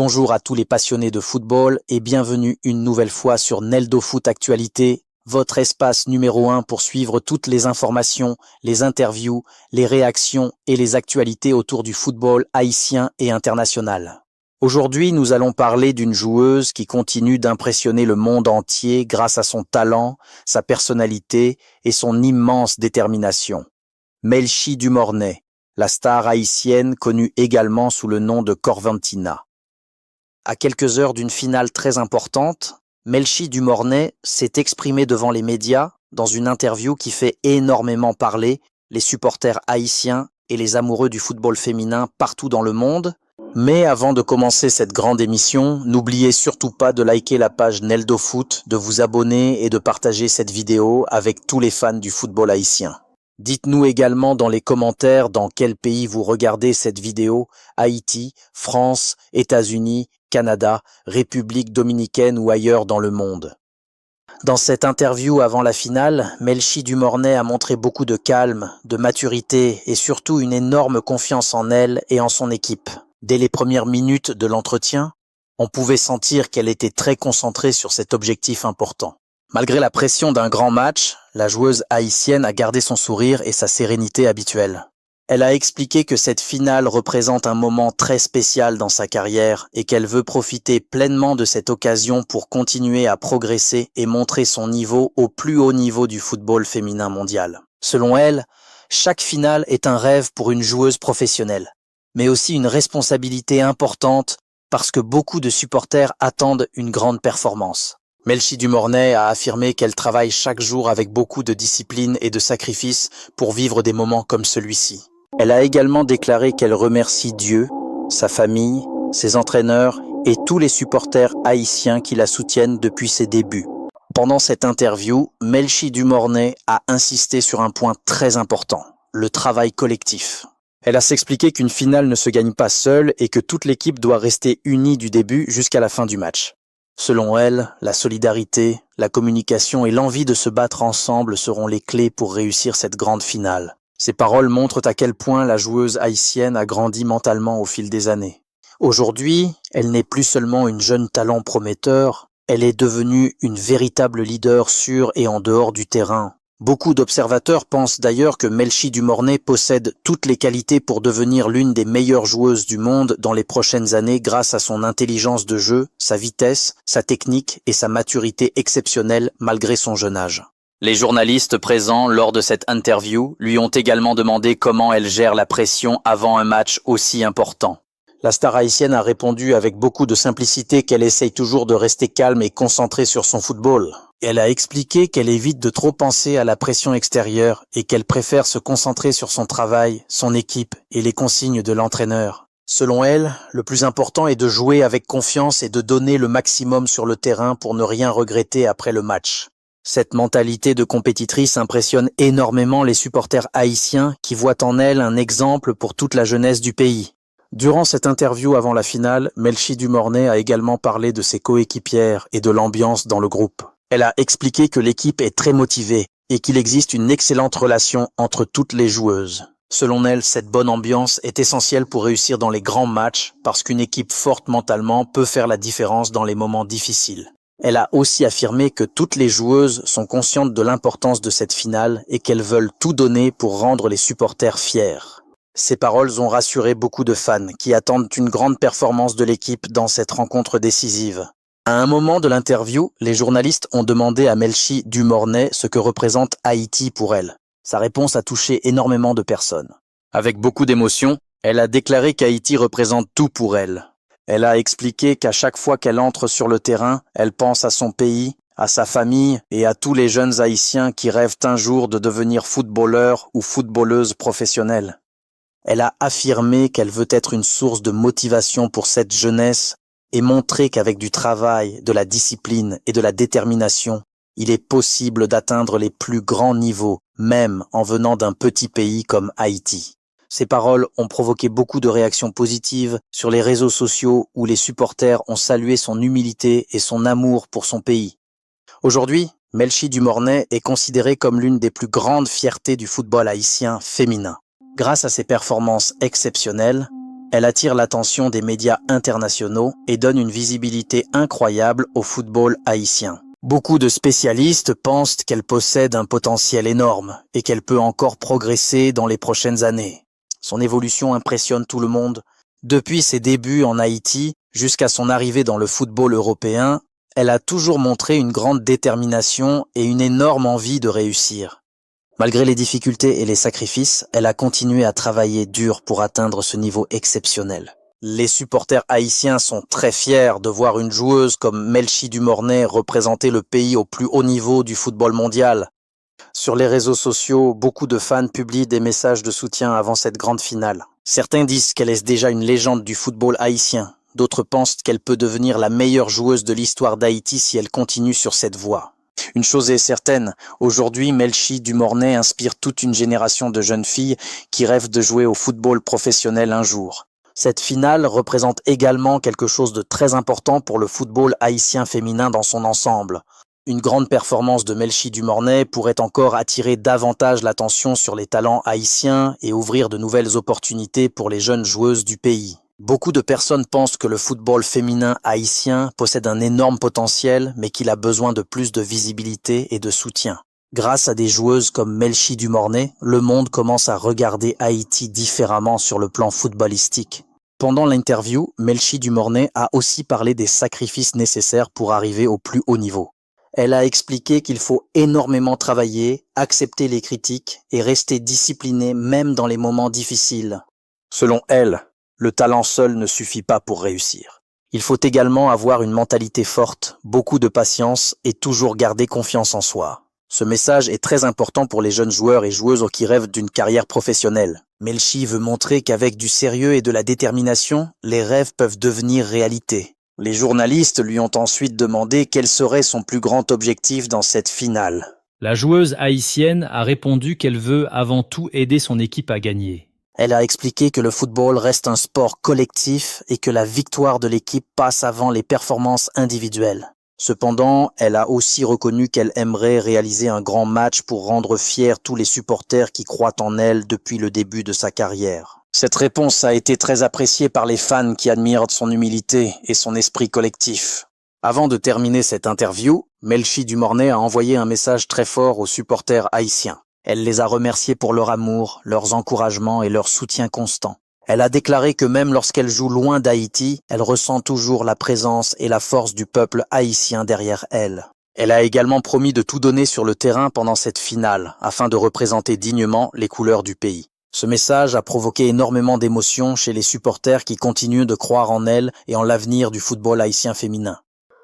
Bonjour à tous les passionnés de football et bienvenue une nouvelle fois sur Neldo Foot Actualité, votre espace numéro 1 pour suivre toutes les informations, les interviews, les réactions et les actualités autour du football haïtien et international. Aujourd'hui, nous allons parler d'une joueuse qui continue d'impressionner le monde entier grâce à son talent, sa personnalité et son immense détermination. Melchi Dumornay, la star haïtienne connue également sous le nom de Corventina. À quelques heures d'une finale très importante, Melchi Dumornay s'est exprimé devant les médias dans une interview qui fait énormément parler les supporters haïtiens et les amoureux du football féminin partout dans le monde. Mais avant de commencer cette grande émission, n'oubliez surtout pas de liker la page Neldo Foot, de vous abonner et de partager cette vidéo avec tous les fans du football haïtien. Dites-nous également dans les commentaires dans quel pays vous regardez cette vidéo, Haïti, France, États-Unis, Canada, République dominicaine ou ailleurs dans le monde. Dans cette interview avant la finale, Melchi Dumornay a montré beaucoup de calme, de maturité et surtout une énorme confiance en elle et en son équipe. Dès les premières minutes de l'entretien, on pouvait sentir qu'elle était très concentrée sur cet objectif important. Malgré la pression d'un grand match, la joueuse haïtienne a gardé son sourire et sa sérénité habituelle. Elle a expliqué que cette finale représente un moment très spécial dans sa carrière et qu'elle veut profiter pleinement de cette occasion pour continuer à progresser et montrer son niveau au plus haut niveau du football féminin mondial. Selon elle, chaque finale est un rêve pour une joueuse professionnelle, mais aussi une responsabilité importante parce que beaucoup de supporters attendent une grande performance. Melchi Dumornay a affirmé qu'elle travaille chaque jour avec beaucoup de discipline et de sacrifice pour vivre des moments comme celui-ci. Elle a également déclaré qu'elle remercie Dieu, sa famille, ses entraîneurs et tous les supporters haïtiens qui la soutiennent depuis ses débuts. Pendant cette interview, Melchi Dumornay a insisté sur un point très important, le travail collectif. Elle a s'expliqué qu'une finale ne se gagne pas seule et que toute l'équipe doit rester unie du début jusqu'à la fin du match. Selon elle, la solidarité, la communication et l'envie de se battre ensemble seront les clés pour réussir cette grande finale. Ces paroles montrent à quel point la joueuse haïtienne a grandi mentalement au fil des années. Aujourd'hui, elle n'est plus seulement une jeune talent prometteur, elle est devenue une véritable leader sur et en dehors du terrain. Beaucoup d'observateurs pensent d'ailleurs que Melchi Dumornay possède toutes les qualités pour devenir l'une des meilleures joueuses du monde dans les prochaines années grâce à son intelligence de jeu, sa vitesse, sa technique et sa maturité exceptionnelle malgré son jeune âge. Les journalistes présents lors de cette interview lui ont également demandé comment elle gère la pression avant un match aussi important. La star haïtienne a répondu avec beaucoup de simplicité qu'elle essaye toujours de rester calme et concentrée sur son football. Elle a expliqué qu'elle évite de trop penser à la pression extérieure et qu'elle préfère se concentrer sur son travail, son équipe et les consignes de l'entraîneur. Selon elle, le plus important est de jouer avec confiance et de donner le maximum sur le terrain pour ne rien regretter après le match. Cette mentalité de compétitrice impressionne énormément les supporters haïtiens qui voient en elle un exemple pour toute la jeunesse du pays. Durant cette interview avant la finale, Melchi Dumornay a également parlé de ses coéquipières et de l'ambiance dans le groupe. Elle a expliqué que l'équipe est très motivée et qu'il existe une excellente relation entre toutes les joueuses. Selon elle, cette bonne ambiance est essentielle pour réussir dans les grands matchs parce qu'une équipe forte mentalement peut faire la différence dans les moments difficiles. Elle a aussi affirmé que toutes les joueuses sont conscientes de l'importance de cette finale et qu'elles veulent tout donner pour rendre les supporters fiers. Ces paroles ont rassuré beaucoup de fans qui attendent une grande performance de l'équipe dans cette rencontre décisive. À un moment de l'interview, les journalistes ont demandé à Melchi Dumornay ce que représente Haïti pour elle. Sa réponse a touché énormément de personnes. Avec beaucoup d'émotion, elle a déclaré qu'Haïti représente tout pour elle. Elle a expliqué qu'à chaque fois qu'elle entre sur le terrain, elle pense à son pays, à sa famille et à tous les jeunes Haïtiens qui rêvent un jour de devenir footballeurs ou footballeuses professionnelles. Elle a affirmé qu'elle veut être une source de motivation pour cette jeunesse et montrer qu'avec du travail, de la discipline et de la détermination, il est possible d'atteindre les plus grands niveaux, même en venant d'un petit pays comme Haïti. Ces paroles ont provoqué beaucoup de réactions positives sur les réseaux sociaux où les supporters ont salué son humilité et son amour pour son pays. Aujourd'hui, Melchi Dumornay est considérée comme l'une des plus grandes fiertés du football haïtien féminin. Grâce à ses performances exceptionnelles, Elle attire l'attention des médias internationaux et donne une visibilité incroyable au football haïtien. Beaucoup de spécialistes pensent qu'elle possède un potentiel énorme et qu'elle peut encore progresser dans les prochaines années. Son évolution impressionne tout le monde. Depuis ses débuts en Haïti jusqu'à son arrivée dans le football européen, elle a toujours montré une grande détermination et une énorme envie de réussir. Malgré les difficultés et les sacrifices, elle a continué à travailler dur pour atteindre ce niveau exceptionnel. Les supporters haïtiens sont très fiers de voir une joueuse comme Melchi Dumornay représenter le pays au plus haut niveau du football mondial. Sur les réseaux sociaux, beaucoup de fans publient des messages de soutien avant cette grande finale. Certains disent qu'elle est déjà une légende du football haïtien. D'autres pensent qu'elle peut devenir la meilleure joueuse de l'histoire d'Haïti si elle continue sur cette voie. Une chose est certaine, aujourd'hui Melchi Dumornay inspire toute une génération de jeunes filles qui rêvent de jouer au football professionnel un jour. Cette finale représente également quelque chose de très important pour le football haïtien féminin dans son ensemble. Une grande performance de Melchi Dumornay pourrait encore attirer davantage l'attention sur les talents haïtiens et ouvrir de nouvelles opportunités pour les jeunes joueuses du pays. Beaucoup de personnes pensent que le football féminin haïtien possède un énorme potentiel, mais qu'il a besoin de plus de visibilité et de soutien. Grâce à des joueuses comme Melchi Dumornay, le monde commence à regarder Haïti différemment sur le plan footballistique. Pendant l'interview, Melchi Dumornay a aussi parlé des sacrifices nécessaires pour arriver au plus haut niveau. Elle a expliqué qu'il faut énormément travailler, accepter les critiques et rester discipliné même dans les moments difficiles. Selon elle, le talent seul ne suffit pas pour réussir. Il faut également avoir une mentalité forte, beaucoup de patience et toujours garder confiance en soi. Ce message est très important pour les jeunes joueurs et joueuses qui rêvent d'une carrière professionnelle. Melchi veut montrer qu'avec du sérieux et de la détermination, les rêves peuvent devenir réalité. Les journalistes lui ont ensuite demandé quel serait son plus grand objectif dans cette finale. La joueuse haïtienne a répondu qu'elle veut avant tout aider son équipe à gagner. Elle a expliqué que le football reste un sport collectif et que la victoire de l'équipe passe avant les performances individuelles. Cependant, elle a aussi reconnu qu'elle aimerait réaliser un grand match pour rendre fiers tous les supporters qui croient en elle depuis le début de sa carrière. Cette réponse a été très appréciée par les fans qui admirent son humilité et son esprit collectif. Avant de terminer cette interview, Melchi Dumornay a envoyé un message très fort aux supporters haïtiens. Elle les a remerciés pour leur amour, leurs encouragements et leur soutien constant. Elle a déclaré que même lorsqu'elle joue loin d'Haïti, elle ressent toujours la présence et la force du peuple haïtien derrière elle. Elle a également promis de tout donner sur le terrain pendant cette finale, afin de représenter dignement les couleurs du pays. Ce message a provoqué énormément d'émotions chez les supporters qui continuent de croire en elle et en l'avenir du football haïtien féminin.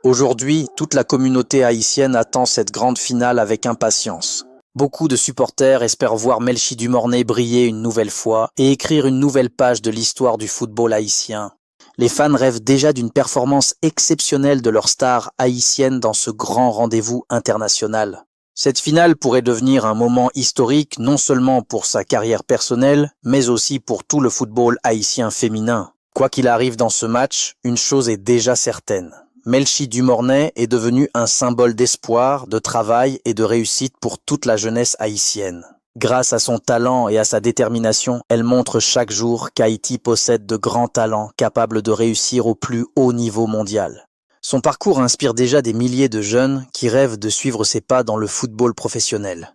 Aujourd'hui, toute la communauté haïtienne attend cette grande finale avec impatience. Beaucoup de supporters espèrent voir Melchi Dumornay briller une nouvelle fois et écrire une nouvelle page de l'histoire du football haïtien. Les fans rêvent déjà d'une performance exceptionnelle de leur star haïtienne dans ce grand rendez-vous international. Cette finale pourrait devenir un moment historique non seulement pour sa carrière personnelle, mais aussi pour tout le football haïtien féminin. Quoi qu'il arrive dans ce match, une chose est déjà certaine. Melchi Dumornay est devenue un symbole d'espoir, de travail et de réussite pour toute la jeunesse haïtienne. Grâce à son talent et à sa détermination, elle montre chaque jour qu'Haïti possède de grands talents capables de réussir au plus haut niveau mondial. Son parcours inspire déjà des milliers de jeunes qui rêvent de suivre ses pas dans le football professionnel.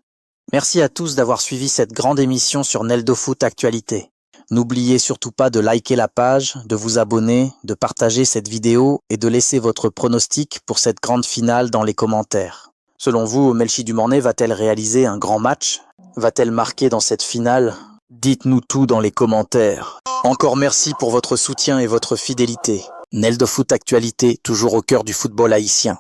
Merci à tous d'avoir suivi cette grande émission sur Neldo Foot Actualité. N'oubliez surtout pas de liker la page, de vous abonner, de partager cette vidéo et de laisser votre pronostic pour cette grande finale dans les commentaires. Selon vous, Melchi Dumornay va-t-elle réaliser un grand match? Va-t-elle marquer dans cette finale? Dites-nous tout dans les commentaires. Encore merci pour votre soutien et votre fidélité. Neldo Foot Actualité, toujours au cœur du football haïtien.